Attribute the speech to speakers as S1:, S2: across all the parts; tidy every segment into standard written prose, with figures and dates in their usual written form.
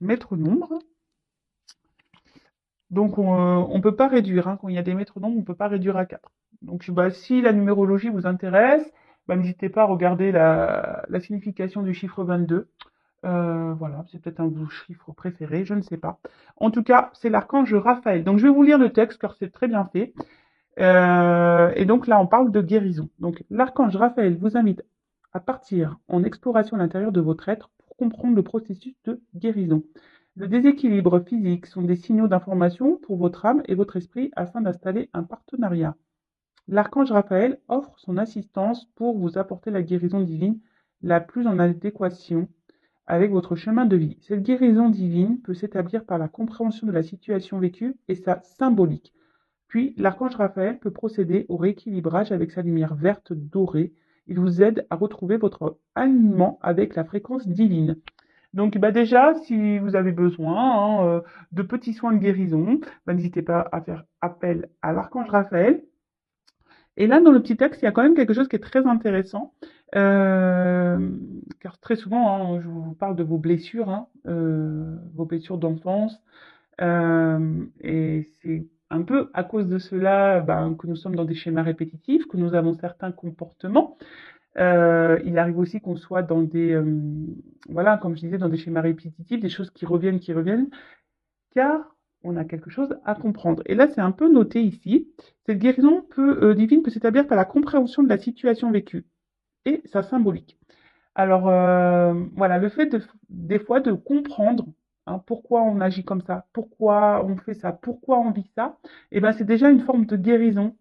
S1: maître nombre. Donc, on ne peut pas réduire. Hein. Quand il y a des maîtres nombres, on ne peut pas réduire à 4. Donc, bah, si la numérologie vous intéresse, bah, n'hésitez pas à regarder la signification du chiffre 22. Voilà, c'est peut-être un de vos chiffres préférés, je ne sais pas. En tout cas, c'est l'archange Raphaël. Donc, je vais vous lire le texte car c'est très bien fait. Et donc là, on parle de guérison. Donc, l'archange Raphaël vous invite à partir en exploration à l'intérieur de votre être pour comprendre le processus de guérison. Le déséquilibre physique sont des signaux d'information pour votre âme et votre esprit afin d'installer un partenariat. L'archange Raphaël offre son assistance pour vous apporter la guérison divine la plus en adéquation avec votre chemin de vie. Cette guérison divine peut s'établir par la compréhension de la situation vécue et sa symbolique. Puis, l'archange Raphaël peut procéder au rééquilibrage avec sa lumière verte dorée. Il vous aide à retrouver votre alignement avec la fréquence divine. Donc, bah déjà, si vous avez besoin de petits soins de guérison, bah, n'hésitez pas à faire appel à l'archange Raphaël. Et là, dans le petit texte, il y a quand même quelque chose qui est très intéressant, euh, car très souvent, hein, je vous parle de vos blessures d'enfance, et c'est un peu à cause de cela ben, que nous sommes dans des schémas répétitifs, que nous avons certains comportements. Il arrive aussi qu'on soit dans des, voilà, comme je disais, dans des schémas répétitifs, des choses qui reviennent, car on a quelque chose à comprendre. Et là, c'est un peu noté ici. Cette guérison divine peut s'établir par la compréhension de la situation vécue et sa symbolique. Alors, voilà, le fait des fois de comprendre pourquoi on agit comme ça, pourquoi on fait ça, pourquoi on vit ça, eh ben, c'est déjà une forme de guérison.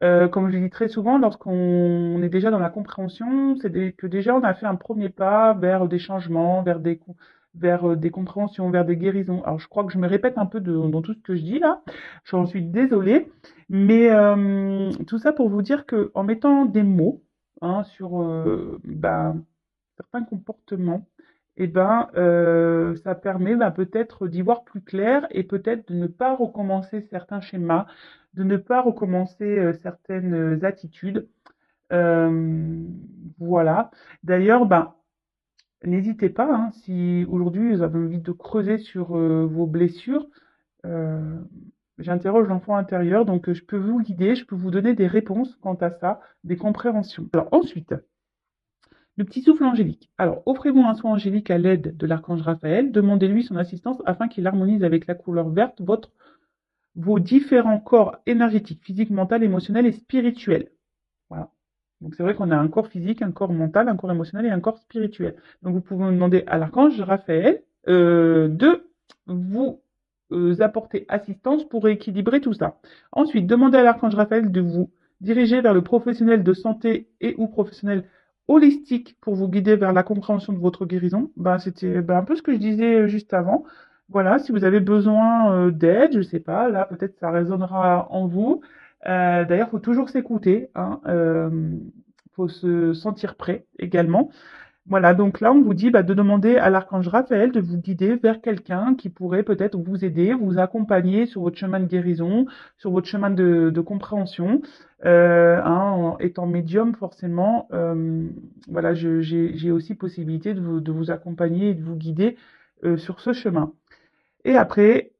S1: Comme je dis très souvent, lorsqu'on est déjà dans la compréhension, que déjà on a fait un premier pas vers des changements, vers des compréhensions, vers des guérisons. Alors, je crois que je me répète un peu dans tout ce que je dis là. J'en suis désolée. Mais tout ça pour vous dire que en mettant des mots sur ben, certains comportements, et ben, ça permet peut-être d'y voir plus clair et peut-être de ne pas recommencer certains schémas, de ne pas recommencer certaines attitudes. Euh, voilà. D'ailleurs, ben, n'hésitez pas, hein, si aujourd'hui vous avez envie de creuser sur vos blessures, euh, j'interroge l'enfant intérieur, donc je peux vous guider, je peux vous donner des réponses quant à ça, des compréhensions. Alors ensuite, le petit souffle angélique. Alors, offrez-vous un soin angélique à l'aide de l'archange Raphaël. Demandez-lui son assistance afin qu'il harmonise avec la couleur verte vos différents corps énergétiques, physique, mental, émotionnel et spirituel. Voilà. Donc, c'est vrai qu'on a un corps physique, un corps mental, un corps émotionnel et un corps spirituel. Donc, vous pouvez demander à l'archange Raphaël de vous apporter assistance pour rééquilibrer tout ça. Ensuite, demandez à l'archange Raphaël de vous diriger vers le professionnel de santé et ou professionnel holistique pour vous guider vers la compréhension de votre guérison. Ben, c'était un peu ce que je disais juste avant. Voilà, si vous avez besoin d'aide, je sais pas, là peut-être ça résonnera en vous. D'ailleurs, faut toujours s'écouter, hein, faut se sentir prêt également. Voilà, donc là, on vous dit de demander à l'archange Raphaël de vous guider vers quelqu'un qui pourrait peut-être vous aider, vous accompagner sur votre chemin de guérison, sur votre chemin de compréhension. En étant médium, forcément, voilà, j'ai aussi possibilité de vous accompagner et de vous guider sur ce chemin. Et après,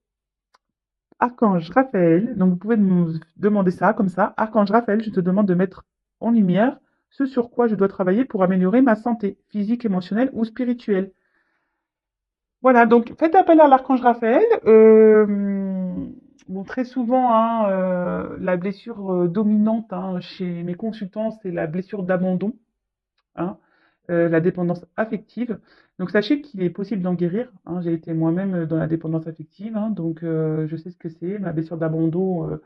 S1: Archange Raphaël, donc vous pouvez nous demander ça comme ça. Archange Raphaël, je te demande de mettre en lumière ce sur quoi je dois travailler pour améliorer ma santé physique, émotionnelle ou spirituelle. Voilà, donc faites appel à l'archange Raphaël. Bon, très souvent, la blessure dominante chez mes consultants, c'est la blessure d'abandon, hein, la dépendance affective. Donc sachez qu'il est possible d'en guérir. Hein. J'ai été moi-même dans la dépendance affective, hein, donc je sais ce que c'est. Ma blessure d'abandon,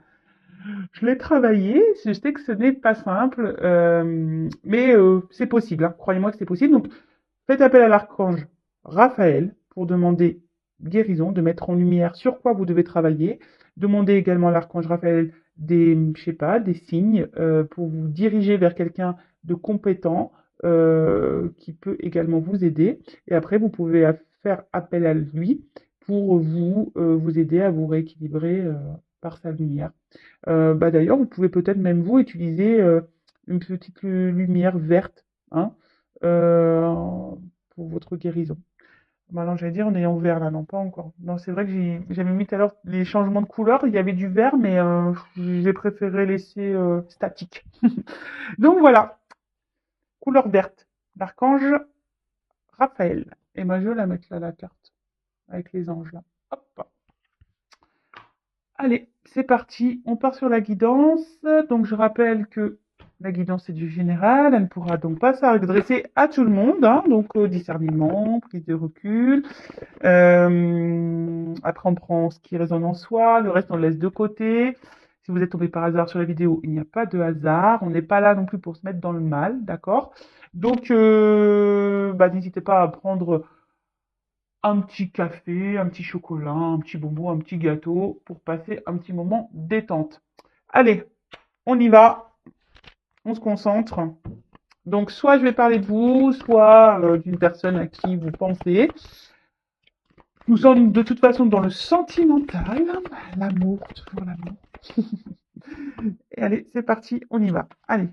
S1: je l'ai travaillé. Je sais que ce n'est pas simple, mais c'est possible. Hein. Croyez-moi que c'est possible. Donc faites appel à l'archange Raphaël pour demander guérison, de mettre en lumière sur quoi vous devez travailler. Demandez également à l'archange Raphaël je sais pas, des signes pour vous diriger vers quelqu'un de compétent qui peut également vous aider. Et après, vous pouvez faire appel à lui pour vous aider à vous rééquilibrer par sa lumière. D'ailleurs, vous pouvez peut-être même vous utiliser une petite lumière verte, hein, euh, pour votre guérison. Bah non, j'allais dire en ayant vert là, non, pas encore. Non, c'est vrai que j'avais mis tout à l'heure les changements de couleur, il y avait du vert, mais j'ai préféré laisser statique. Donc voilà, couleur verte, l'archange Raphaël. Et moi, je vais la mettre là, la carte, avec les anges là. Hop. Allez, c'est parti, on part sur la guidance. Donc je rappelle que la guidance est du général, elle ne pourra donc pas s'adresser à tout le monde, hein, donc discernement, prise de recul. Après on prend ce qui résonne en soi, le reste on le laisse de côté. Si vous êtes tombé par hasard sur la vidéo, il n'y a pas de hasard, on n'est pas là non plus pour se mettre dans le mal, d'accord? Donc n'hésitez pas à prendre un petit café, un petit chocolat, un petit bonbon, un petit gâteau pour passer un petit moment détente. Allez, on y va, on se concentre. Donc, soit je vais parler de vous, soit d'une personne à qui vous pensez. Nous sommes de toute façon dans le sentimental, l'amour, toujours l'amour. Et allez, c'est parti, on y va. Allez.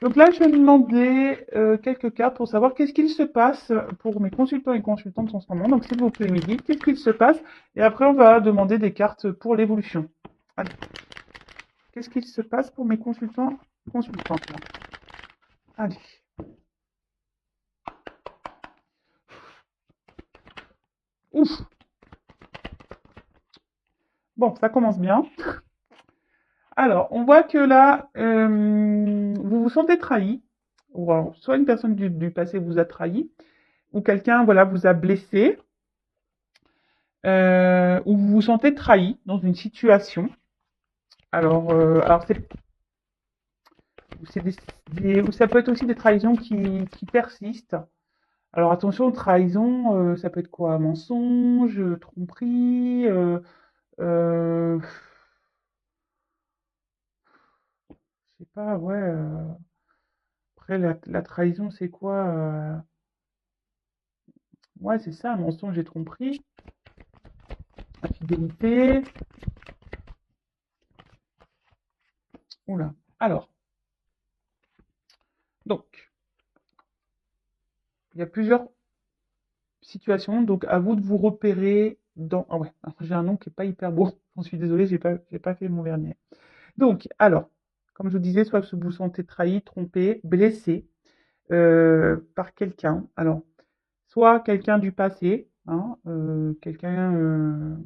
S1: Donc là, je vais demander quelques cartes pour savoir qu'est-ce qu'il se passe pour mes consultants et consultantes en ce moment. Donc, s'il vous plaît, me dites qu'est-ce qu'il se passe. Et après, on va demander des cartes pour l'évolution. Allez. Qu'est-ce qu'il se passe pour mes consultants et consultantes là? Allez. Ouf. Bon, ça commence bien. Alors, on voit que là, vous vous sentez trahi. Ou alors, soit une personne du passé vous a trahi, ou quelqu'un voilà, vous a blessé, ou vous vous sentez trahi dans une situation. Alors ou ça peut être aussi des trahisons qui persistent. Alors attention, trahison, ça peut être quoi? Mensonge, tromperie, euh, je sais pas, ouais. Après, la trahison, c'est quoi? Ouais, c'est ça, mensonge et tromperie, infidélité. Oula. Alors, donc, il y a plusieurs situations, donc à vous de vous repérer dans. Ah ouais, j'ai un nom qui est pas hyper beau. J'en suis désolée, j'ai pas fait mon vernis. Donc, alors, comme je vous disais, soit vous vous sentez trahi, trompé, blessé par quelqu'un. Alors, soit quelqu'un du passé, hein, quelqu'un,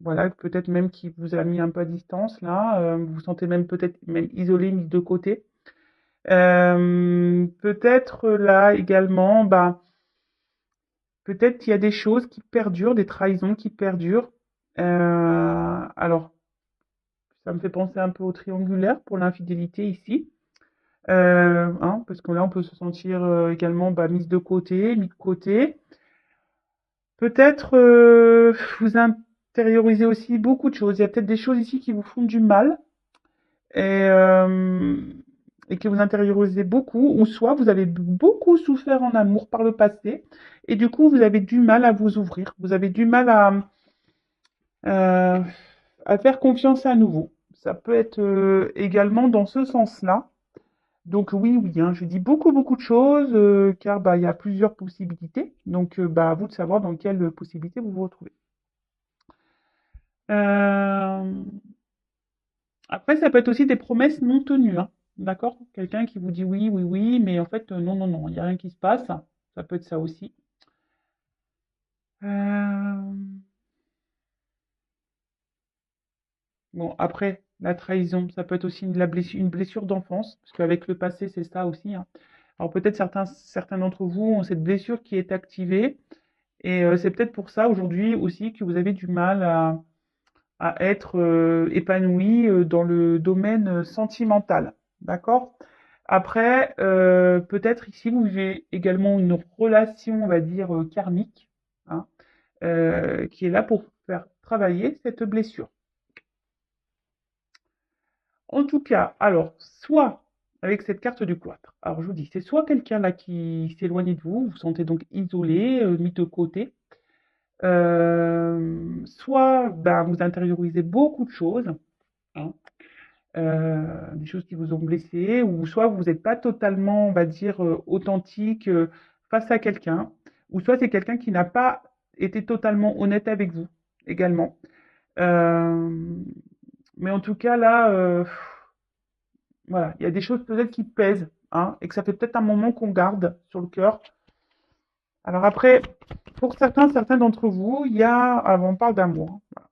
S1: voilà, peut-être même qui vous a mis un peu à distance, là, vous vous sentez même peut-être même isolé, mis de côté. Peut-être là également, bah, peut-être il y a des choses qui perdurent, des trahisons qui perdurent. Alors, ça me fait penser un peu au triangulaire pour l'infidélité ici. Hein, parce que là, on peut se sentir également bah, mise de côté, mis de côté. Peut-être vous intériorisez aussi beaucoup de choses. Il y a peut-être des choses ici qui vous font du mal et, euh, et que vous intériorisez beaucoup, ou soit vous avez beaucoup souffert en amour par le passé et du coup, vous avez du mal à vous ouvrir. Vous avez du mal euh, à faire confiance à nouveau. Ça peut être également dans ce sens-là. Donc oui, oui, hein, je dis beaucoup, beaucoup de choses, car bah, il y a plusieurs possibilités. Donc bah, à vous de savoir dans quelle possibilité vous vous retrouvez. Euh, Après, ça peut être aussi des promesses non tenues, hein, d'accord? Quelqu'un qui vous dit oui, oui, oui, mais en fait, non, non, non, il n'y a rien qui se passe. Ça peut être ça aussi. Euh, Bon, après, la trahison, ça peut être aussi une blessure d'enfance, parce qu'avec le passé, c'est ça aussi, hein. Alors peut-être certains d'entre vous ont cette blessure qui est activée, et c'est peut-être pour ça aujourd'hui aussi que vous avez du mal à être épanoui dans le domaine sentimental. D'accord? Après, peut-être ici, vous vivez également une relation, on va dire, karmique, hein, qui est là pour faire travailler cette blessure. En tout cas, alors, soit avec cette carte du cloître, alors je vous dis, c'est soit quelqu'un là qui s'éloigne de vous, vous vous sentez donc isolé, mis de côté, soit ben, vous intériorisez beaucoup de choses, hein, des choses qui vous ont blessé, ou soit vous n'êtes pas totalement, on va dire, authentique face à quelqu'un. ou soit c'est quelqu'un qui n'a pas été totalement honnête avec vous également. Euh, mais en tout cas, là, voilà, il y a des choses peut-être qui pèsent, hein, et que ça fait peut-être un moment qu'on garde sur le cœur. Alors après, pour certains d'entre vous, il y a, on parle d'amour, hein.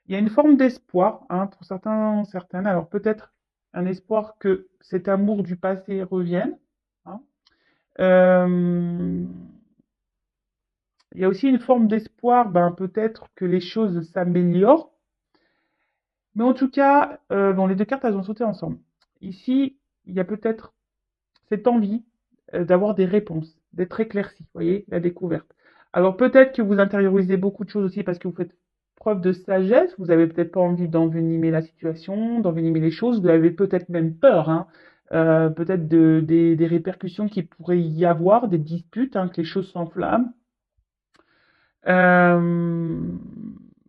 S1: Il y a une forme d'espoir, hein, pour certaines. Alors peut-être un espoir que cet amour du passé revienne, hein. Euh, il y a aussi une forme d'espoir, ben, peut-être que les choses s'améliorent. Mais en tout cas, bon, les deux cartes, elles ont sauté ensemble. Ici, il y a peut-être cette envie d'avoir des réponses, d'être éclairci, vous voyez, la découverte. Alors peut-être que vous intériorisez beaucoup de choses aussi parce que vous faites preuve de sagesse, vous avez peut-être pas envie d'envenimer la situation, d'envenimer les choses, vous avez peut-être même peur, hein, peut-être des répercussions qui pourraient y avoir, des disputes, hein, que les choses s'enflamment. Euh,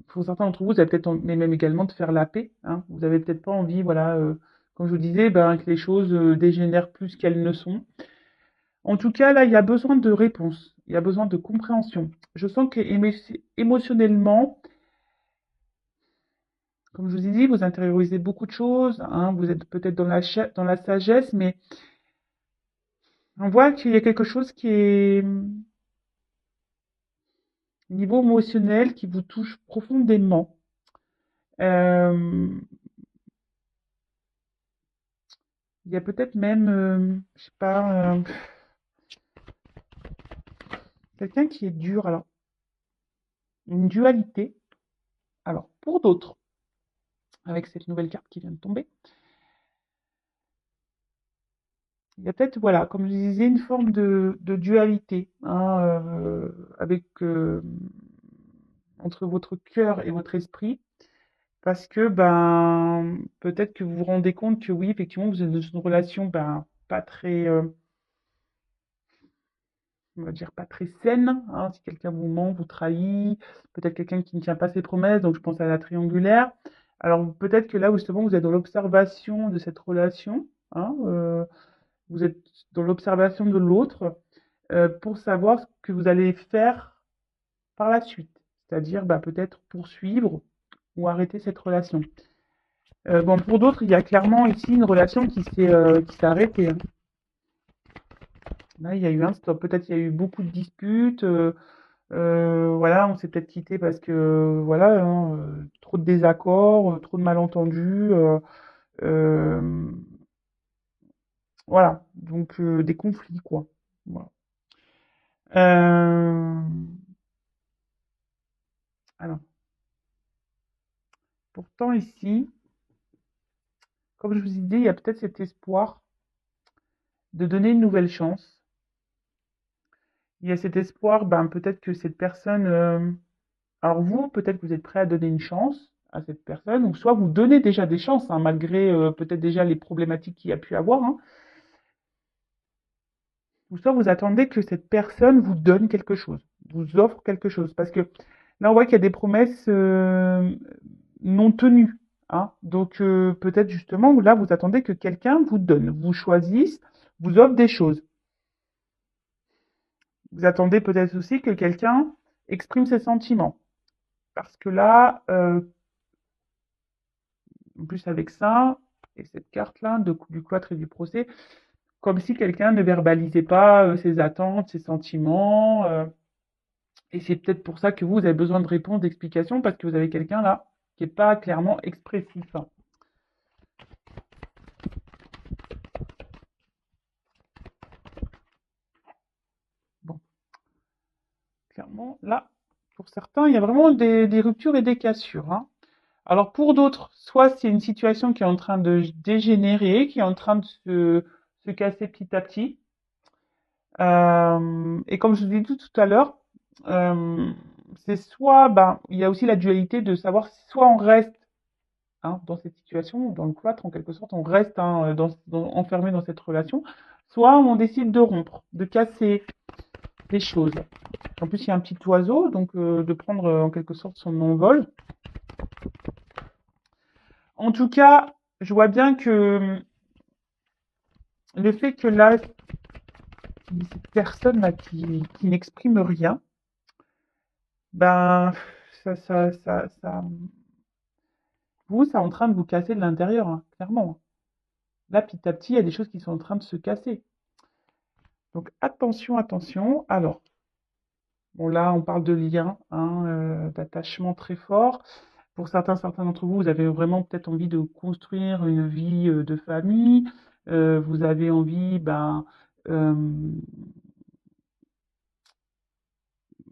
S1: pour certains d'entre vous, vous avez peut-être mais même également de faire la paix, hein. Vous avez peut-être pas envie, voilà, comme je vous disais, ben, que les choses dégénèrent plus qu'elles ne sont. En tout cas, là, il y a besoin de réponse, il y a besoin de compréhension. Je sens que émotionnellement, comme je vous ai dit, vous intériorisez beaucoup de choses, hein, vous êtes peut-être dans la sagesse, mais on voit qu'il y a quelque chose qui est niveau émotionnel, qui vous touche profondément. Euh, il y a peut-être même, je sais pas, quelqu'un qui est dur, alors, une dualité. Alors, pour d'autres, avec cette nouvelle carte qui vient de tomber, il y a peut-être, voilà, comme je disais, une forme de dualité, hein, avec entre votre cœur et votre esprit, parce que ben peut-être que vous vous rendez compte que oui, effectivement, vous êtes dans une relation ben pas très, on va dire pas très saine, hein, si quelqu'un vous ment, vous trahit, peut-être quelqu'un qui ne tient pas ses promesses, donc je pense à la triangulaire. Alors peut-être que là, justement, vous êtes dans l'observation de cette relation, hein, vous êtes dans l'observation de l'autre pour savoir ce que vous allez faire par la suite. C'est-à-dire bah, peut-être poursuivre ou arrêter cette relation. Bon, pour d'autres, il y a clairement ici une relation qui s'est arrêtée, hein. Là, il y a eu un stop. Peut-être il y a eu beaucoup de disputes. Voilà, on s'est peut-être quitté parce que voilà, hein, trop de désaccords, trop de malentendus. Euh, voilà, donc des conflits, quoi. Voilà. Euh, alors, pourtant ici, comme je vous ai dit, il y a peut-être cet espoir de donner une nouvelle chance. Il y a cet espoir, ben, peut-être que cette personne, alors vous, peut-être que vous êtes prêt à donner une chance à cette personne, ou soit vous donnez déjà des chances, hein, malgré peut-être déjà les problématiques qu'il y a pu avoir, hein, ou soit vous attendez que cette personne vous donne quelque chose, vous offre quelque chose, parce que là on voit qu'il y a des promesses non tenues, hein, donc peut-être justement là vous attendez que quelqu'un vous donne, vous choisisse, vous offre des choses. Vous attendez peut-être aussi que quelqu'un exprime ses sentiments. Parce que là, en plus avec ça, et cette carte-là du cloître et du procès, comme si quelqu'un ne verbalisait pas ses attentes, ses sentiments. Et c'est peut-être pour ça que vous avez besoin de réponses, d'explications, parce que vous avez quelqu'un là qui n'est pas clairement expressif. Bon, clairement, là, pour certains, il y a vraiment des ruptures et des cassures, hein. Alors pour d'autres, soit c'est une situation qui est en train de dégénérer, qui est en train de se casser petit à petit. Et comme je vous l'ai dit tout à l'heure, euh, c'est soit, ben, il y a aussi la dualité de savoir si soit on reste hein, dans cette situation, dans le cloître en quelque sorte, on reste hein, enfermé dans cette relation, soit on décide de rompre, de casser les choses. En plus, il y a un petit oiseau, donc de prendre en quelque sorte son envol. En tout cas, je vois bien que le fait que là, cette personne-là qui n'exprime rien, ben, vous, c'est en train de vous casser de l'intérieur, hein, clairement. Là, petit à petit, il y a des choses qui sont en train de se casser. Donc, attention, attention. Alors, bon, là, on parle de lien, hein, d'attachement très fort. Pour certains d'entre vous, vous avez vraiment peut-être envie de construire une vie de famille. Vous avez envie, ben, euh,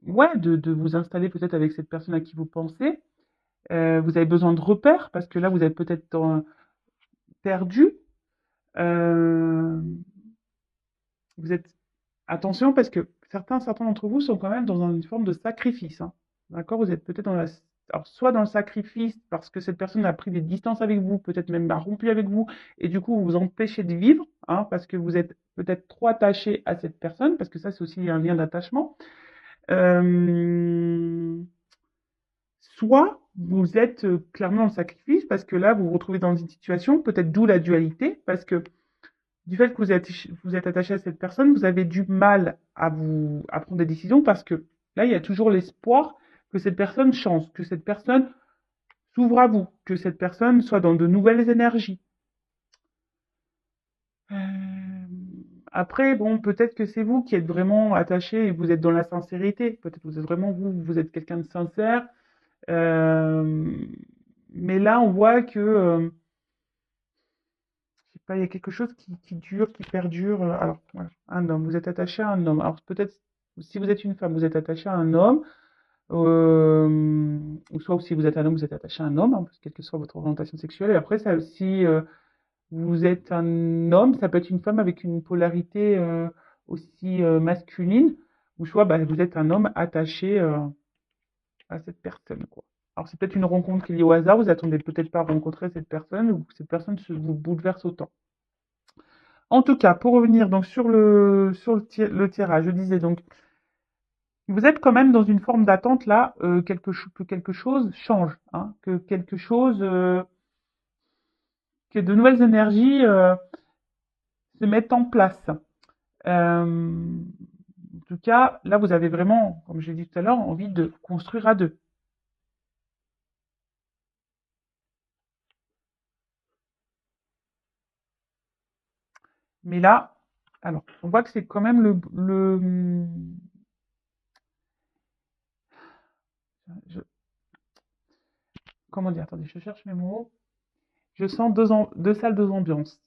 S1: ouais, de vous installer peut-être avec cette personne à qui vous pensez. Vous avez besoin de repères parce que là, vous êtes peut-être perdu. Euh, vous êtes attention parce que certains d'entre vous sont quand même dans une forme de sacrifice, hein. D'accord? Vous êtes peut-être dans la alors soit dans le sacrifice parce que cette personne a pris des distances avec vous, peut-être même a rompu avec vous et du coup vous vous empêchez de vivre, hein, parce que vous êtes peut-être trop attaché à cette personne, parce que ça c'est aussi un lien d'attachement. Euh, Soit vous êtes clairement dans le sacrifice parce que là vous vous retrouvez dans une situation, peut-être d'où la dualité, parce que du fait que vous êtes attaché à cette personne, vous avez du mal à prendre des décisions parce que là, il y a toujours l'espoir que cette personne change, que cette personne s'ouvre à vous, que cette personne soit dans de nouvelles énergies. Euh, Après, bon, peut-être que c'est vous qui êtes vraiment attaché et vous êtes dans la sincérité. Peut-être que vous êtes vraiment vous êtes quelqu'un de sincère. Euh, mais là, on voit que, je sais pas, il y a quelque chose qui dure, qui perdure. Alors, voilà, un homme, vous êtes attaché à un homme. Alors, peut-être, si vous êtes une femme, vous êtes attaché à un homme. Ou soit si vous êtes un homme, vous êtes attaché à un homme, hein, quelle que soit votre orientation sexuelle. Et après, ça aussi, vous êtes un homme, ça peut être une femme avec une polarité aussi masculine. Ou soit bah, vous êtes un homme attaché à cette personne, quoi. Alors, c'est peut-être une rencontre qui est liée au hasard. Vous attendez peut-être pas à rencontrer cette personne ou que cette personne vous bouleverse autant. En tout cas, pour revenir donc le tirage, je disais donc, vous êtes quand même dans une forme d'attente là, que quelque chose change, hein, que quelque chose, que de nouvelles énergies se mettent en place. En tout cas, là, vous avez vraiment, comme j'ai dit tout à l'heure, envie de construire à deux. Mais là, alors, on voit que c'est quand même je- comment dire, attendez, je cherche mes mots. Je sens deux salles, deux ambiances.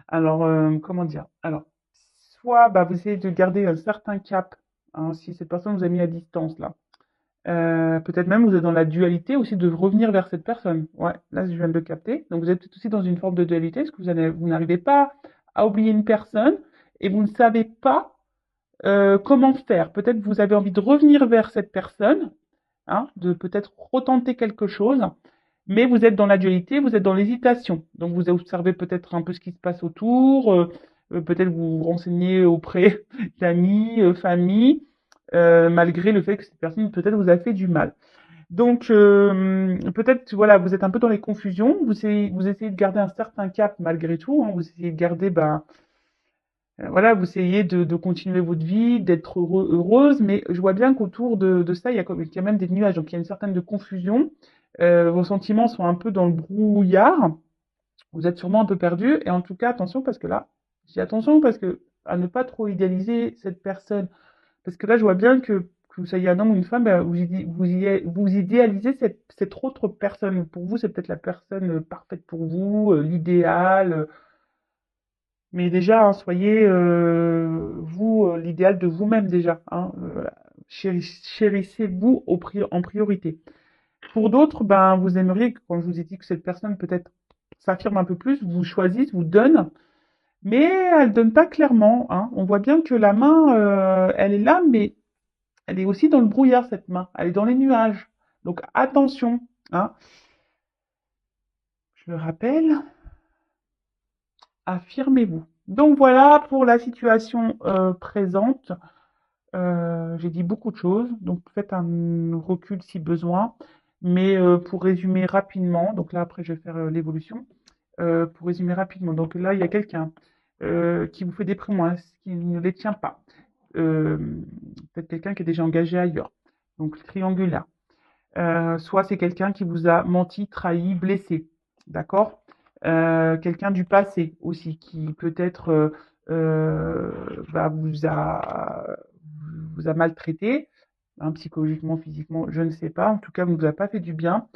S1: Alors, comment dire? Alors, soit bah, vous essayez de garder un certain cap, hein, si cette personne vous a mis à distance là. Peut-être même vous êtes dans la dualité aussi de revenir vers cette personne. Ouais, là je viens de le capter. Donc vous êtes peut-être aussi dans une forme de dualité, parce que vous n'arrivez pas à oublier une personne et vous ne savez pas comment faire. Peut-être vous avez envie de revenir vers cette personne, hein, de peut-être retenter quelque chose, mais vous êtes dans la dualité, vous êtes dans l'hésitation. Donc vous observez peut-être un peu ce qui se passe autour, peut-être vous vous renseignez auprès d'amis, famille, malgré le fait que cette personne peut-être vous a fait du mal. Donc peut-être voilà, vous êtes un peu dans les confusions, vous essayez de garder un certain cap malgré tout, hein, vous essayez de garder ben, voilà, vous essayez de continuer votre vie, d'être heureuse, mais je vois bien qu'autour de ça, il y a même des nuages, donc il y a une certaine de confusion. Vos sentiments sont un peu dans le brouillard, vous êtes sûrement un peu perdu, et en tout cas, attention, parce que là, je dis attention, parce que à ne pas trop idéaliser cette personne, parce que là, je vois bien que vous soyez un homme ou une femme, ben, vous idéalisez cette autre personne. Pour vous, c'est peut-être la personne parfaite pour vous, l'idéal, mais déjà, hein, soyez vous l'idéal de vous-même déjà, hein, chérissez-vous en priorité. Pour d'autres, ben vous aimeriez, comme je vous ai dit, que cette personne peut-être s'affirme un peu plus, vous choisisse, vous donne, mais elle donne pas clairement, hein. On voit bien que la main, elle est là, mais elle est aussi dans le brouillard cette main, elle est dans les nuages. Donc attention, hein. Je le rappelle, affirmez-vous. Donc voilà pour la situation présente. J'ai dit beaucoup de choses, donc faites un recul si besoin. Mais pour résumer rapidement, donc là après je vais faire l'évolution. Pour résumer rapidement, donc là il y a quelqu'un. qui vous fait des promesses, qui ne les tient pas. Euh, Peut-être quelqu'un qui est déjà engagé ailleurs. Donc, triangulaire. Soit c'est quelqu'un qui vous a menti, trahi, blessé. D'accord? Quelqu'un du passé aussi, qui peut-être euh, bah, vous a maltraité, hein, psychologiquement, physiquement, je ne sais pas. En tout cas, vous ne vous a pas fait du bien.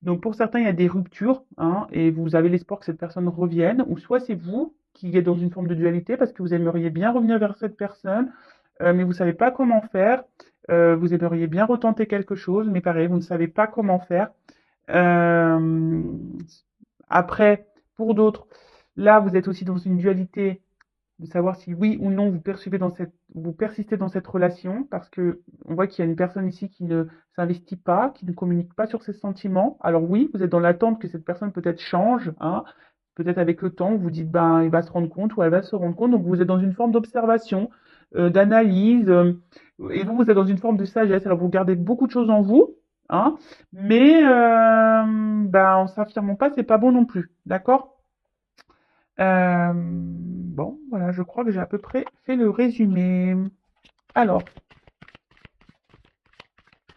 S1: Donc pour certains, il y a des ruptures, hein, et vous avez l'espoir que cette personne revienne, ou soit c'est vous qui êtes dans une forme de dualité parce que vous aimeriez bien revenir vers cette personne, mais vous ne savez pas comment faire. Vous aimeriez bien retenter quelque chose, mais pareil, vous ne savez pas comment faire. Euh, Après, pour d'autres, là, vous êtes aussi dans une dualité de savoir si oui ou non vous persistez dans cette relation, parce que on voit qu'il y a une personne ici qui ne s'investit pas, qui ne communique pas sur ses sentiments. Alors oui, vous êtes dans l'attente que cette personne peut-être change, hein, peut-être avec le temps, vous vous dites ben il va se rendre compte ou elle va se rendre compte, donc vous êtes dans une forme d'observation, d'analyse, et vous êtes dans une forme de sagesse. Alors vous gardez beaucoup de choses en vous, hein, mais ben en s'affirmant pas, c'est pas bon non plus, d'accord? Bon, voilà, je crois que j'ai à peu près fait le résumé. Alors,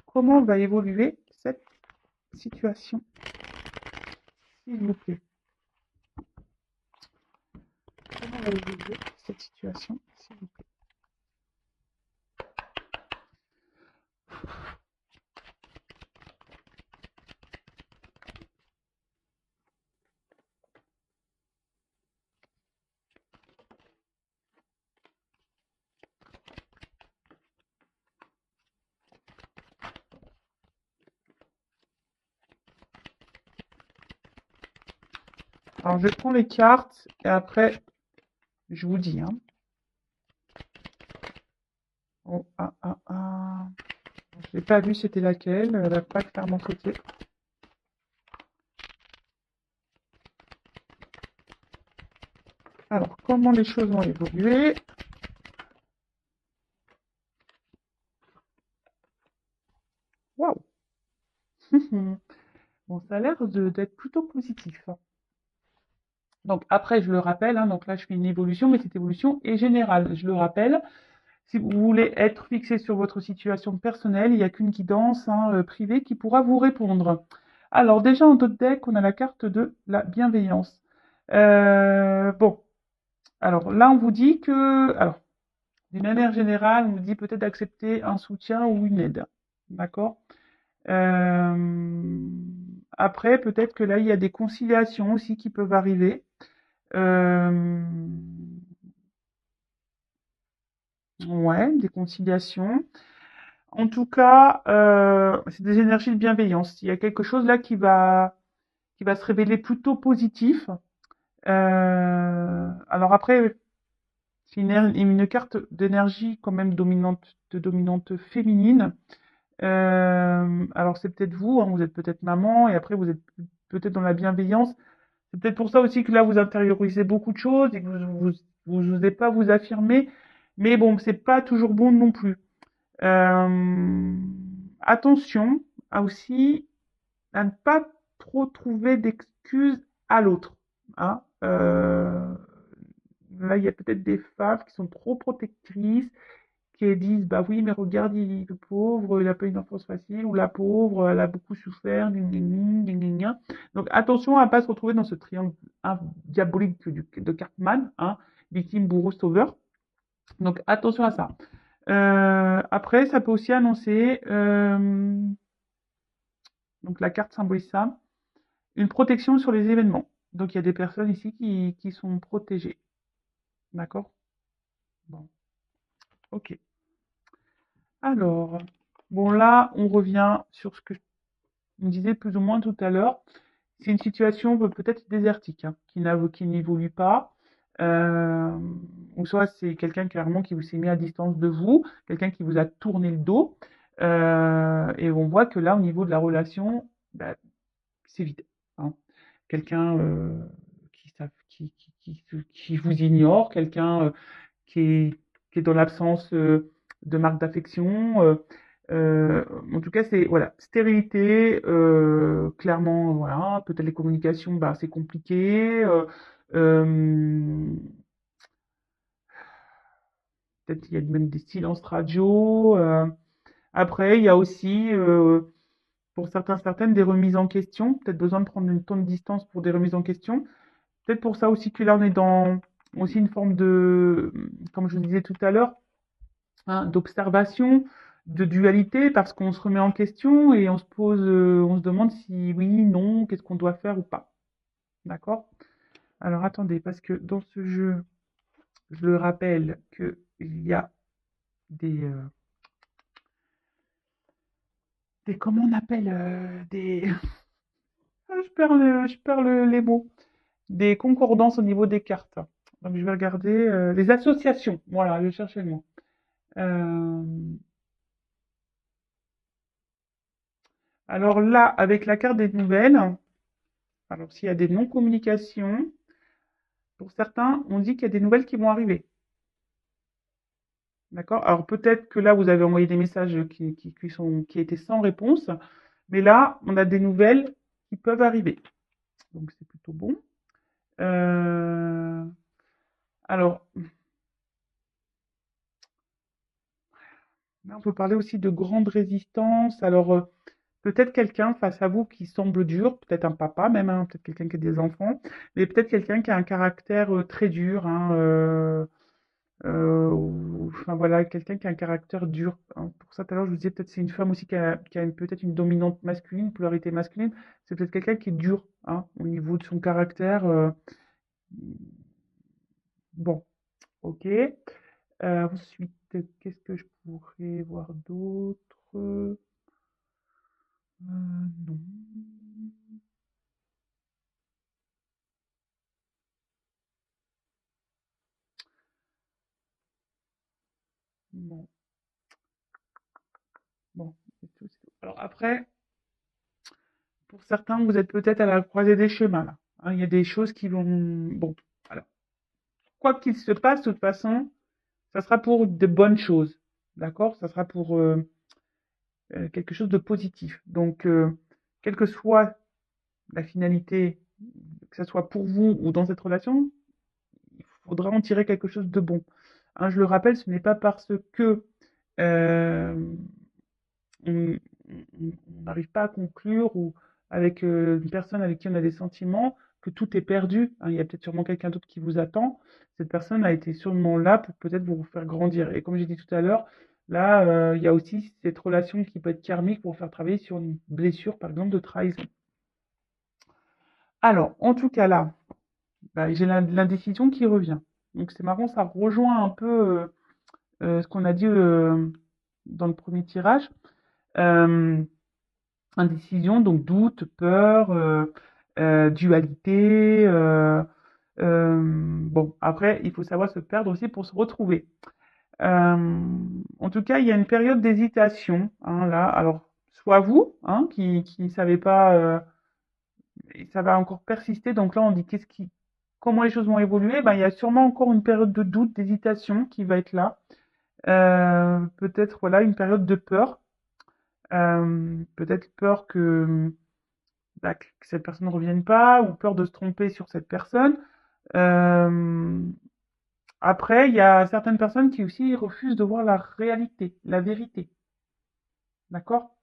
S1: comment va évoluer cette situation, s'il vous plaît? Comment va évoluer cette situation, s'il vous plaît? Alors, je prends les cartes et après, je vous dis, hein. Oh, ah, ah, ah. Je l'ai pas vu, c'était laquelle? Elle n'a pas clairement sauté. Alors, comment les choses vont évoluer? Waouh! Bon, ça a l'air d'être plutôt positif, hein. Donc après, je le rappelle, hein, donc là je fais une évolution, mais cette évolution est générale. Je le rappelle, si vous voulez être fixé sur votre situation personnelle, il n'y a qu'une guidance, hein, privée qui pourra vous répondre. Alors déjà en d'autres deck, on a la carte de la bienveillance. Bon, alors là on vous dit que, alors d'une manière générale, on vous dit peut-être d'accepter un soutien ou une aide, d'accord? Euh, Après, peut-être que là il y a des conciliations aussi qui peuvent arriver. Euh, ouais, des conciliations. En tout cas, c'est des énergies de bienveillance. Il y a quelque chose là qui va se révéler plutôt positif. Alors après, c'est une carte d'énergie quand même dominante, de dominante féminine. Alors c'est peut-être vous, hein, vous êtes peut-être maman, et après vous êtes peut-être dans la bienveillance. C'est peut-être pour ça aussi que là vous intériorisez beaucoup de choses et que vous n'osez pas vous affirmer. Mais bon, c'est pas toujours bon non plus. Euh, Attention à aussi à ne pas trop trouver d'excuses à l'autre, hein. Là, il y a peut-être des femmes qui sont trop protectrices, qui disent bah oui, mais regarde, le pauvre, il a pas une enfance facile, ou la pauvre, elle a beaucoup souffert, gna, gna, gna, gna, gna. Donc attention à ne pas se retrouver dans ce triangle, hein, diabolique de Cartman, hein, victime, bourreau, sauveur. Donc attention à ça. Après, ça peut aussi annoncer, donc la carte symbolise ça, une protection sur les événements. Donc il y a des personnes ici qui sont protégées. D'accord? Bon, ok. Alors, bon là, on revient sur ce que je me disais plus ou moins tout à l'heure. C'est une situation peut-être désertique, hein, qui n'évolue pas. Euh, ou soit c'est quelqu'un clairement qui vous s'est mis à distance de vous, quelqu'un qui vous a tourné le dos. Et on voit que là, au niveau de la relation, bah, c'est vide, hein. Quelqu'un qui vous ignore, quelqu'un qui est, qui est dans l'absence de marque d'affection. En tout cas, c'est voilà, stérilité, clairement, voilà, peut-être les communications, bah, c'est compliqué. Euh, peut-être il y a même des silences radio. Après, il y a aussi, pour certains, certaines, des remises en question. Peut-être besoin de prendre une temps de distance pour des remises en question. Peut-être pour ça aussi que là, on est dans aussi une forme de, comme je vous disais tout à l'heure, hein, d'observation, de dualité, parce qu'on se remet en question et on se pose, on se demande si oui, non, qu'est-ce qu'on doit faire ou pas. D'accord? Alors attendez, parce que dans ce jeu, je le rappelle qu'il y a des, euh, comment on appelle, des, ah, je perds les mots, des concordances au niveau des cartes. Donc je vais regarder les associations. Voilà, je cherchais le mot. Euh, alors là, avec la carte des nouvelles, alors s'il y a des non-communications, pour certains, on dit qu'il y a des nouvelles qui vont arriver. D'accord? Alors peut-être que là, vous avez envoyé des messages qui étaient sans réponse, mais là, on a des nouvelles qui peuvent arriver. Donc c'est plutôt bon. Euh, alors, là, on peut parler aussi de grande résistance. Alors, peut-être quelqu'un face à vous qui semble dur, peut-être un papa même, hein, peut-être quelqu'un qui a des enfants, mais peut-être quelqu'un qui a un caractère très dur, hein, enfin voilà, quelqu'un qui a un caractère dur, hein. Pour ça, tout à l'heure, je vous disais, peut-être c'est une femme aussi qui a peut-être une dominante masculine, une polarité masculine. C'est peut-être quelqu'un qui est dur, hein, au niveau de son caractère. Bon, ok. Ensuite, qu'est-ce que je pourrais voir d'autre? Non. Bon, bon, c'est tout, c'est tout. Alors après, pour certains, vous êtes peut-être à la croisée des chemins là, hein. Il y a des choses qui vont. Bon, alors, quoi qu'il se passe, de toute façon, ça sera pour de bonnes choses. D'accord? Ça sera pour quelque chose de positif. Donc, quelle que soit la finalité, que ce soit pour vous ou dans cette relation, il faudra en tirer quelque chose de bon. Hein, je le rappelle, ce n'est pas parce que euh, on n'arrive pas à conclure ou avec une personne avec qui on a des sentiments que tout est perdu, hein. Il y a peut-être sûrement quelqu'un d'autre qui vous attend. Cette personne a été sûrement là pour peut-être vous faire grandir. Et comme j'ai dit tout à l'heure, là, il y a aussi cette relation qui peut être karmique pour faire travailler sur une blessure, par exemple, de trahison. Alors, en tout cas là, bah, j'ai l'indécision qui revient. Donc c'est marrant, ça rejoint un peu ce qu'on a dit dans le premier tirage. Euh, Indécision, donc doute, peur, dualité. Bon, après, il faut savoir se perdre aussi pour se retrouver. En tout cas, il y a une période d'hésitation, hein, là. Alors, soit vous, hein, qui ne savez pas, et ça va encore persister. Donc là, on dit comment les choses vont évoluer. Ben, il y a sûrement encore une période de doute, d'hésitation qui va être là. Peut-être voilà une période de peur. Peut-être peur bah, que cette personne ne revienne pas ou peur de se tromper sur cette personne. Euh, Après, il y a certaines personnes qui aussi refusent de voir la réalité, la vérité. D'accord?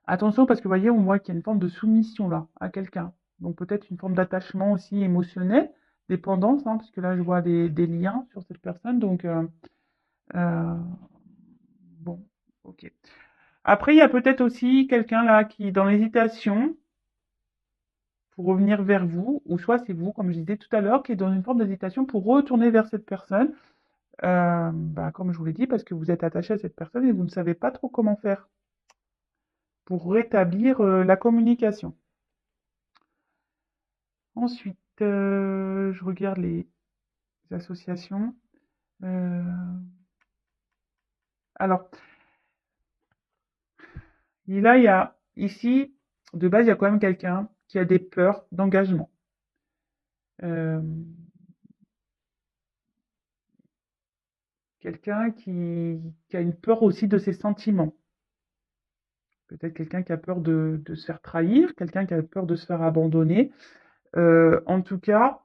S1: Attention parce que vous voyez, on voit qu'il y a une forme de soumission là à quelqu'un. Donc peut-être une forme d'attachement aussi émotionnel, dépendance, hein, parce que là je vois des liens sur cette personne. Donc euh, bon, ok. Après, il y a peut-être aussi quelqu'un là qui est dans l'hésitation pour revenir vers vous, ou soit c'est vous, comme je disais tout à l'heure, qui est dans une forme d'hésitation pour retourner vers cette personne, bah, comme je vous l'ai dit, parce que vous êtes attaché à cette personne et vous ne savez pas trop comment faire pour rétablir la communication. Ensuite, je regarde les associations. Euh, alors, là, il y a ici, de base, il y a quand même quelqu'un qui a des peurs d'engagement. Euh, Quelqu'un qui a une peur aussi de ses sentiments. Peut-être quelqu'un qui a peur de se faire trahir, quelqu'un qui a peur de se faire abandonner. En tout cas,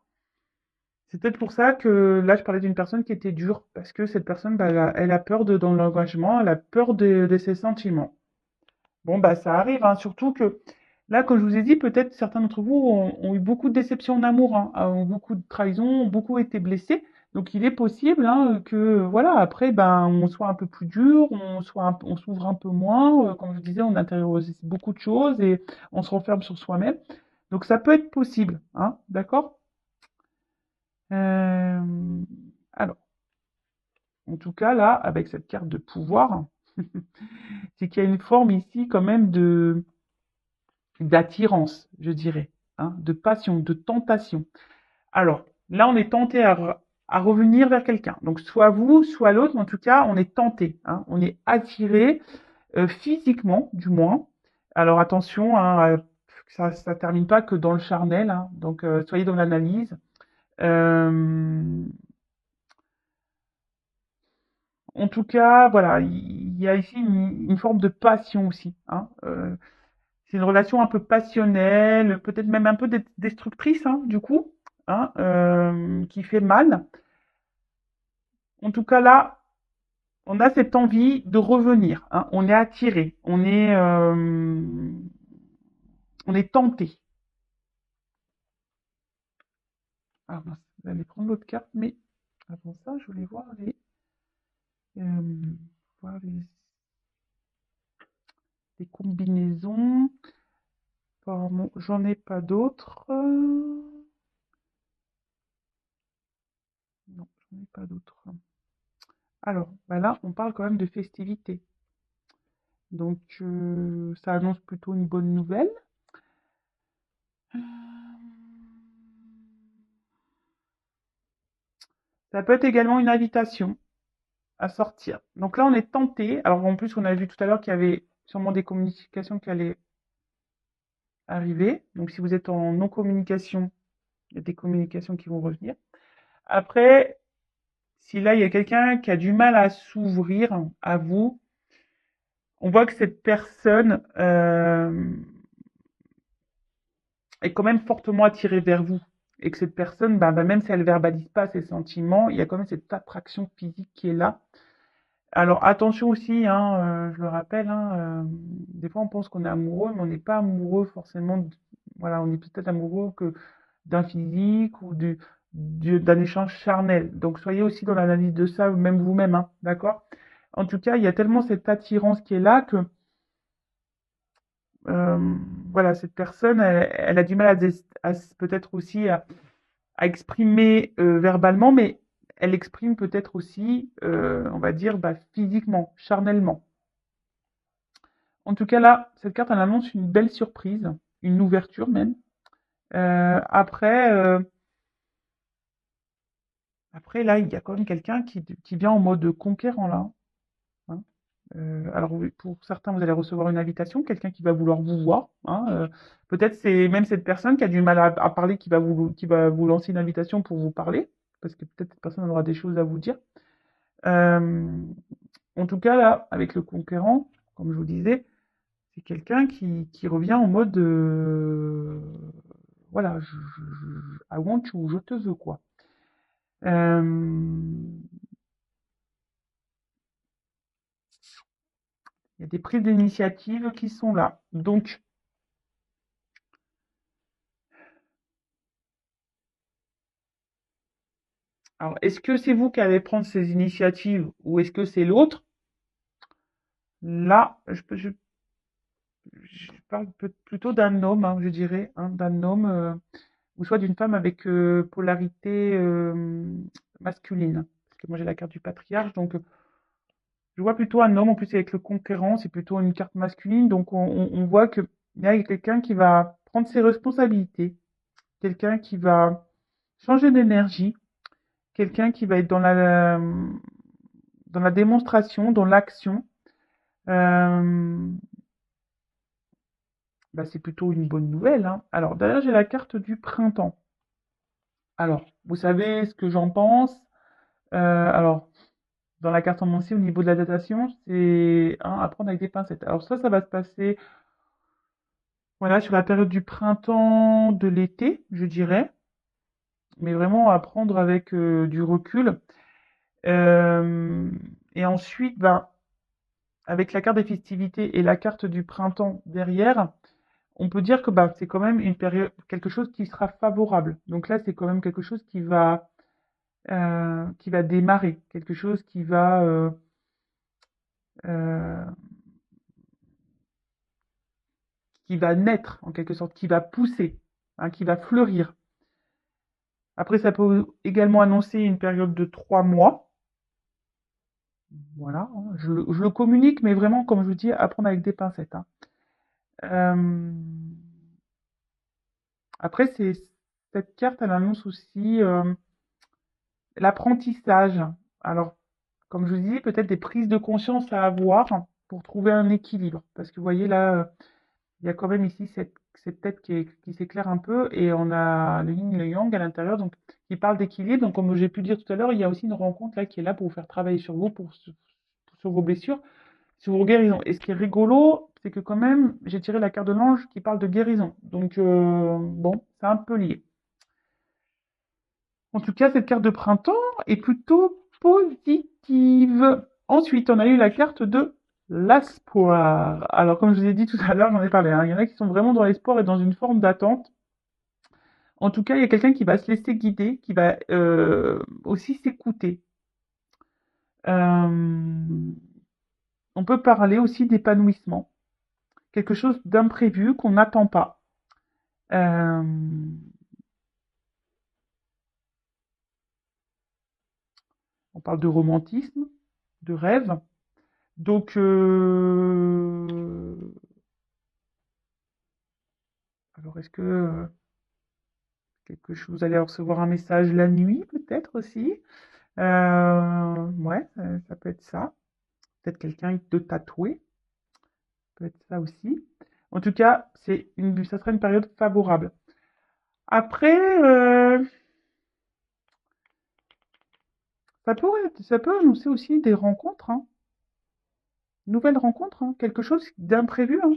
S1: C'est peut-être pour ça que là, je parlais d'une personne qui était dure, parce que cette personne, bah, elle a peur dans l'engagement, elle a peur de ses sentiments. Bon, bah, ça arrive, hein, surtout que là, comme je vous ai dit, peut-être certains d'entre vous ont eu beaucoup de déceptions en amour, hein, ont beaucoup de trahisons, ont beaucoup été blessés. Donc, il est possible, hein, que, voilà, après, ben, on soit un peu plus dur, on s'ouvre un peu moins. Comme je disais, on intériorise beaucoup de choses et on se renferme sur soi-même. Donc, ça peut être possible, hein, d'accord? Euh, alors, en tout cas, là, avec cette carte de pouvoir, c'est qu'il y a une forme ici quand même de d'attirance, je dirais, hein, de passion, de tentation. Alors, là, on est tenté à revenir vers quelqu'un. Donc, soit vous, soit l'autre, mais en tout cas, on est tenté, hein, on est attiré physiquement, du moins. Alors, attention, hein, ça ne termine pas que dans le charnel, hein, donc soyez dans l'analyse. Euh, En tout cas, voilà, il y a ici une forme de passion aussi, hein. C'est une relation un peu passionnelle, peut-être même un peu destructrice, hein, du coup, hein, qui fait mal. En tout cas, là, on a cette envie de revenir, hein. On est attiré, on est tenté. Ah, mince, vous allez prendre l'autre carte, mais avant ça, je voulais euh, voir les combinaisons. Apparemment, j'en ai pas d'autres. Non, j'en ai pas d'autres. Alors, bah là, on parle quand même de festivités. Donc, ça annonce plutôt une bonne nouvelle. Euh, Ça peut être également une invitation à sortir. Donc là, on est tenté. Alors, en plus, on a vu tout à l'heure qu'il y avait sûrement des communications qui allaient arriver. Donc, si vous êtes en non-communication, il y a des communications qui vont revenir. Après, si là, il y a quelqu'un qui a du mal à s'ouvrir à vous, on voit que cette personne est quand même fortement attirée vers vous. Et que cette personne, même si elle verbalise pas ses sentiments, il y a quand même cette attraction physique qui est là. Alors attention aussi, hein, je le rappelle, hein, des fois on pense qu'on est amoureux, mais on n'est pas amoureux forcément. Voilà, on est peut-être amoureux que d'un physique ou d'un échange charnel. Donc soyez aussi dans l'analyse de ça, même vous-même, hein, d'accord? En tout cas, il y a tellement cette attirance qui est là que euh, voilà, cette personne, elle a du mal peut-être aussi à exprimer verbalement, mais elle exprime peut-être aussi, on va dire, physiquement, charnellement. En tout cas, là, cette carte, elle annonce une belle surprise, une ouverture même. Après, là, il y a quand même quelqu'un qui vient en mode conquérant, là, hein. Alors, oui, pour certains, vous allez recevoir une invitation, quelqu'un qui va vouloir vous voir, hein. Peut-être c'est même cette personne qui a du mal à parler qui va vous lancer une invitation pour vous parler, parce que peut-être cette personne aura des choses à vous dire. Euh, En tout cas, là, avec le conquérant, comme je vous disais, c'est quelqu'un qui revient en mode voilà, I want you, je te veux, quoi. Il y a des prises d'initiative qui sont là. Donc, alors, est-ce que c'est vous qui allez prendre ces initiatives ou est-ce que c'est l'autre? Là, je parle plutôt d'un homme, hein, je dirais, hein, d'un homme ou soit d'une femme avec polarité masculine. Parce que moi j'ai la carte du patriarche, donc je vois plutôt un homme, en plus avec le conquérant, c'est plutôt une carte masculine, donc on voit qu'il y a quelqu'un qui va prendre ses responsabilités, quelqu'un qui va changer d'énergie, quelqu'un qui va être dans la démonstration, dans l'action. Euh, c'est plutôt une bonne nouvelle, hein. Alors derrière j'ai la carte du printemps. Alors, vous savez ce que j'en pense. Alors, dans la carte cartomancie, au niveau de la datation, c'est hein, à prendre avec des pincettes. Alors ça va se passer voilà, sur la période du printemps, de l'été, je dirais. mais vraiment à prendre avec du recul. Euh, et ensuite, ben, avec la carte des festivités et la carte du printemps derrière, on peut dire que bah, c'est quand même une période, quelque chose qui sera favorable. Donc là, c'est quand même quelque chose qui va démarrer, quelque chose euh, qui va naître en quelque sorte, qui va pousser, hein, qui va fleurir. Après, ça peut également annoncer une période de 3 mois. Voilà, hein. Je le communique, mais vraiment, comme je vous dis, à prendre avec des pincettes, hein. Euh, Après, cette carte, elle annonce aussi l'apprentissage. Alors, comme je vous dis, peut-être des prises de conscience à avoir pour trouver un équilibre. Parce que vous voyez là, il y a quand même ici cette tête qui s'éclaire un peu et on a le yin et le yang à l'intérieur, donc qui parle d'équilibre. Donc, comme j'ai pu dire tout à l'heure, il y a aussi une rencontre là qui est là pour vous faire travailler sur vous, sur vos blessures, sur vos guérisons. Et ce qui est rigolo, c'est que quand même, j'ai tiré la carte de l'ange qui parle de guérison. Donc, bon, c'est un peu lié. En tout cas, cette carte de printemps est plutôt positive. Ensuite, on a eu la carte de l'espoir. Alors, comme je vous ai dit tout à l'heure, j'en ai parlé, hein, il y en a qui sont vraiment dans l'espoir et dans une forme d'attente. En tout cas, il y a quelqu'un qui va se laisser guider, qui va aussi s'écouter. Euh, on peut parler aussi d'épanouissement, quelque chose d'imprévu qu'on n'attend pas. Euh, on parle de romantisme, de rêve. Donc, alors est-ce que quelque chose, vous allez recevoir un message la nuit, peut-être aussi. Ouais, ça peut être ça. Peut-être quelqu'un de tatoué, peut être ça aussi. En tout cas, ça sera une période favorable. Après, ça peut annoncer aussi des rencontres, hein, nouvelles rencontres, hein, quelque chose d'imprévu, hein.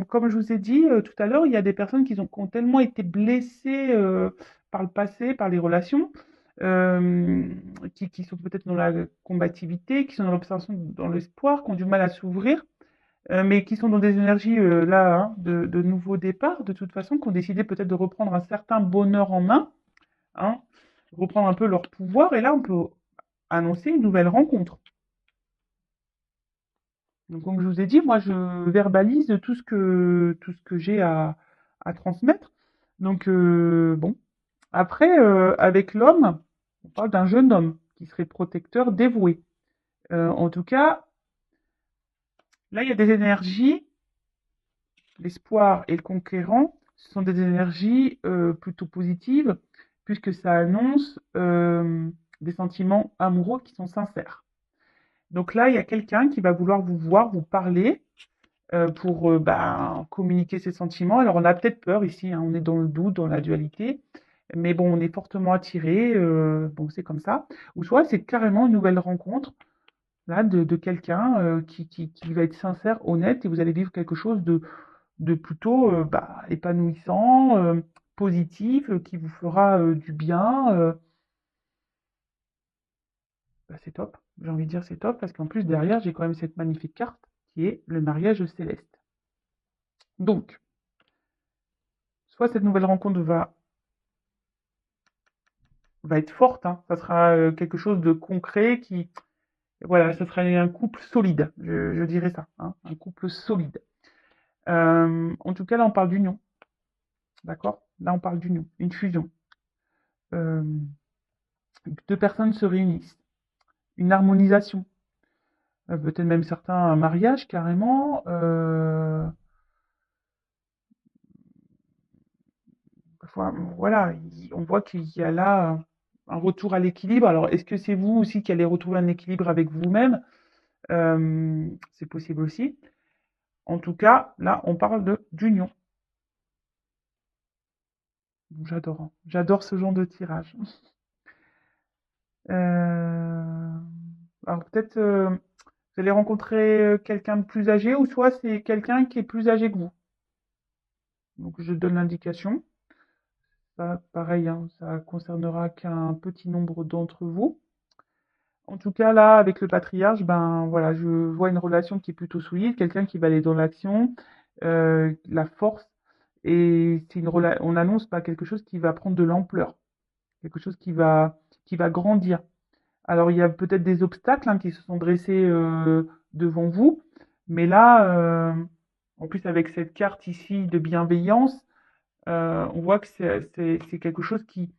S1: Comme je vous ai dit tout à l'heure, il y a des personnes qui ont tellement été blessées par le passé, par les relations, euh, qui sont peut-être dans la combativité, qui sont dans l'observation, dans l'espoir, qui ont du mal à s'ouvrir, mais qui sont dans des énergies là, hein, de nouveau départ, de toute façon, qui ont décidé peut-être de reprendre un certain bonheur en main, hein, reprendre un peu leur pouvoir, et là, on peut annoncer une nouvelle rencontre. Donc, comme je vous ai dit, moi, je verbalise tout ce que j'ai à transmettre. Donc, bon. Après, avec l'homme, on parle d'un jeune homme qui serait protecteur, dévoué. En tout cas, là, il y a des énergies, l'espoir et le conquérant, ce sont des énergies plutôt positives, puisque ça annonce des sentiments amoureux qui sont sincères. Donc là, il y a quelqu'un qui va vouloir vous voir, vous parler, pour ben, communiquer ses sentiments. Alors on a peut-être peur ici, hein, on est dans le doute, dans la dualité, mais bon, on est fortement attiré, bon, c'est comme ça. Ou soit c'est carrément une nouvelle rencontre là de quelqu'un qui va être sincère, honnête, et vous allez vivre quelque chose de plutôt bah, épanouissant, positif, qui vous fera du bien. Bah, c'est top. J'ai envie de dire c'est top parce qu'en plus derrière j'ai quand même cette magnifique carte qui est le mariage céleste. Donc, soit cette nouvelle rencontre va être forte, hein. Ça sera quelque chose de concret qui, voilà, ça sera un couple solide, je dirais ça, hein, un couple solide. En tout cas, là, on parle d'union, d'accord? Là, on parle d'union, une fusion. Euh, Deux personnes se réunissent, une harmonisation, peut-être même certains un mariage carrément. Voilà, on voit qu'il y a là un retour à l'équilibre. Alors, est-ce que c'est vous aussi qui allez retrouver un équilibre avec vous-même? C'est possible aussi. En tout cas, là, on parle d'union. J'adore, hein. J'adore ce genre de tirage. Euh, alors peut-être vous allez rencontrer quelqu'un de plus âgé ou soit c'est quelqu'un qui est plus âgé que vous. Donc je donne l'indication. ça, pareil, hein, ça concernera qu'un petit nombre d'entre vous. En tout cas, là, avec le patriarche, ben voilà, je vois une relation qui est plutôt solide, quelqu'un qui va aller dans l'action, la force, et on annonce pas quelque chose qui va prendre de l'ampleur, quelque chose qui va grandir. Alors, il y a peut-être des obstacles hein, qui se sont dressés devant vous, mais là, en plus avec cette carte ici de bienveillance, on voit que c'est quelque chose qui,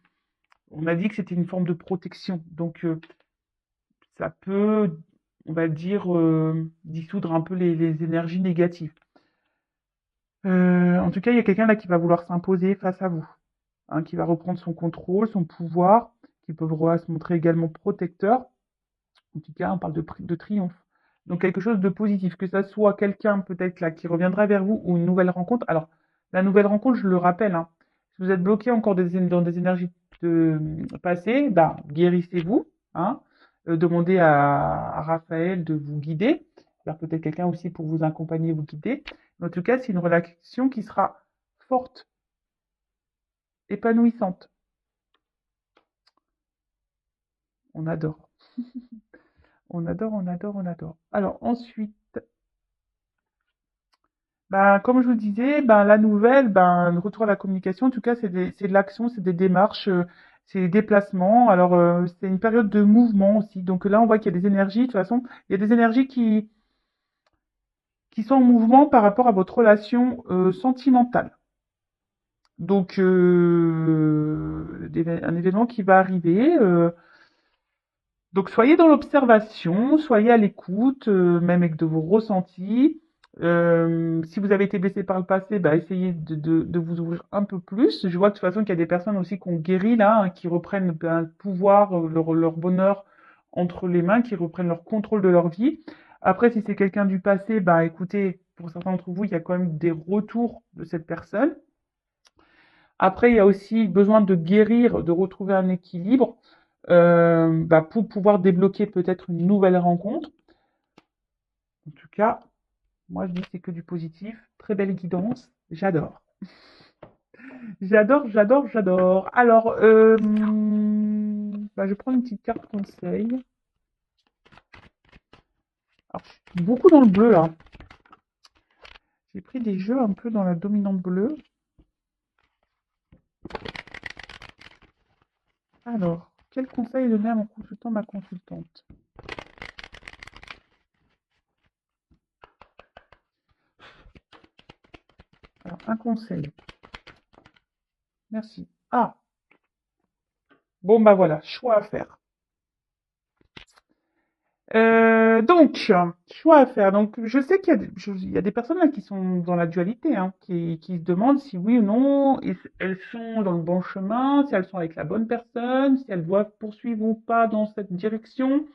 S1: on a dit que c'était une forme de protection, donc ça peut, on va dire, dissoudre un peu les énergies négatives. En tout cas, il y a quelqu'un là qui va vouloir s'imposer face à vous, hein, qui va reprendre son contrôle, son pouvoir, qui peut se montrer également protecteur. En tout cas, on parle de triomphe. Donc quelque chose de positif, que ça soit quelqu'un peut-être là qui reviendra vers vous ou une nouvelle rencontre. Alors, la nouvelle rencontre, je le rappelle, hein, si vous êtes bloqué encore dans des énergies passées, bah, guérissez-vous, hein, demandez à Raphaël de vous guider, vers peut-être quelqu'un aussi pour vous accompagner, vous guider. Mais en tout cas, c'est une relation qui sera forte, épanouissante. On adore. On adore, on adore, on adore. Alors ensuite, ben, comme je vous le disais, ben, la nouvelle, ben, le retour à la communication, en tout cas, c'est de l'action, c'est des démarches, c'est des déplacements. Alors, c'est une période de mouvement aussi. Donc là, on voit qu'il y a des énergies. De toute façon, il y a des énergies qui sont en mouvement par rapport à votre relation sentimentale. Donc, un événement qui va arriver. Donc soyez dans l'observation, soyez à l'écoute, même avec de vos ressentis. Si vous avez été blessé par le passé, bah, essayez de vous ouvrir un peu plus. Je vois de toute façon qu'il y a des personnes aussi qui ont guéri là, hein, qui reprennent ben, le pouvoir, leur bonheur entre les mains, qui reprennent leur contrôle de leur vie. Après, si c'est quelqu'un du passé, bah écoutez, pour certains d'entre vous, il y a quand même des retours de cette personne. Après, il y a aussi besoin de guérir, de retrouver un équilibre bah, pour pouvoir débloquer peut-être une nouvelle rencontre. En tout cas, moi je dis que c'est que du positif. Très belle guidance. J'adore. J'adore, j'adore, j'adore. Alors, bah, je prends une petite carte conseil. Alors, je suis beaucoup dans le bleu là. J'ai pris des jeux un peu dans la dominante bleue. Alors, quel conseil donner à mon consultant, ma consultante? Alors, un conseil. Merci. Ah, bon bah voilà, choix à faire. Donc, choix à faire. Donc, je sais il y a des personnes là qui sont dans la dualité, hein, qui se demandent si oui ou non elles sont dans le bon chemin, si elles sont avec la bonne personne, si elles doivent poursuivre ou pas dans cette direction.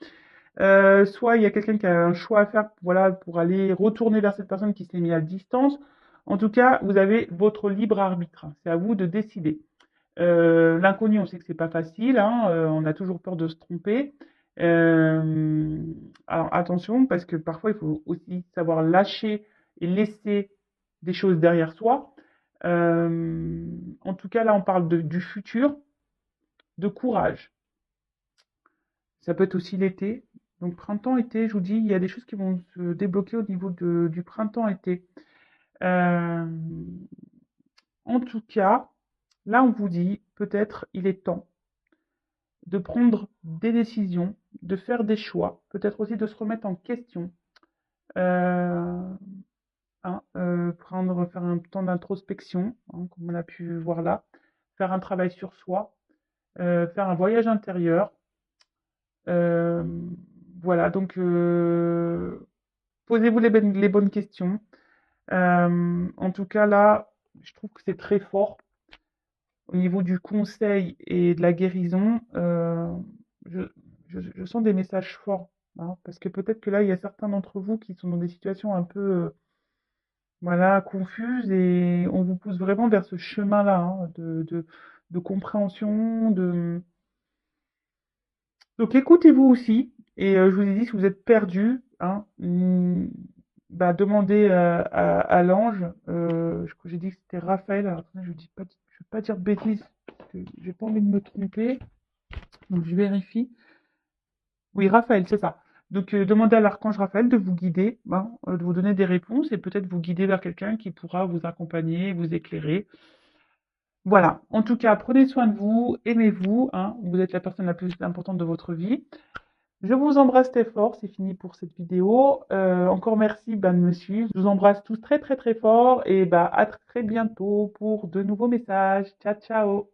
S1: Soit il y a quelqu'un qui a un choix à faire, voilà, pour aller retourner vers cette personne qui s'est mise à distance. En tout cas, vous avez votre libre arbitre. C'est à vous de décider. L'inconnu, on sait que c'est pas facile, hein, on a toujours peur de se tromper. Euh, alors attention, parce que parfois il faut aussi savoir lâcher et laisser des choses derrière soi. En tout cas, là, on parle du futur, de courage. Ça peut être aussi l'été. Donc printemps-été, je vous dis, il y a des choses qui vont se débloquer au niveau du printemps-été. Euh, En tout cas, là, on vous dit, peut-être il est temps de prendre des décisions, de faire des choix, peut-être aussi de se remettre en question, euh, hein, faire un temps d'introspection, hein, comme on a pu voir là, faire un travail sur soi, faire un voyage intérieur. euh, voilà, donc posez-vous les bonnes questions. En tout cas, là, je trouve que c'est très fort au niveau du conseil et de la guérison. Je, je sens des messages forts, hein, parce que peut-être que là, il y a certains d'entre vous qui sont dans des situations un peu, voilà, confuses et on vous pousse vraiment vers ce chemin-là, hein, de compréhension, Donc écoutez-vous aussi, et je vous ai dit, si vous êtes perdu, hein, bah, demandez à l'ange, j'ai dit que c'était Raphaël, alors attendez, je ne veux pas dire de bêtises, que j'ai pas envie de me tromper. Donc, je vérifie. Oui, Raphaël, c'est ça. Donc, demandez à l'archange Raphaël de vous guider, hein, de vous donner des réponses et peut-être vous guider vers quelqu'un qui pourra vous accompagner, vous éclairer. Voilà. En tout cas, prenez soin de vous, aimez-vous, hein. Vous êtes la personne la plus importante de votre vie. Je vous embrasse très fort, c'est fini pour cette vidéo. Encore merci de me suivre. Je vous embrasse tous très très très fort et à très bientôt pour de nouveaux messages. Ciao ciao.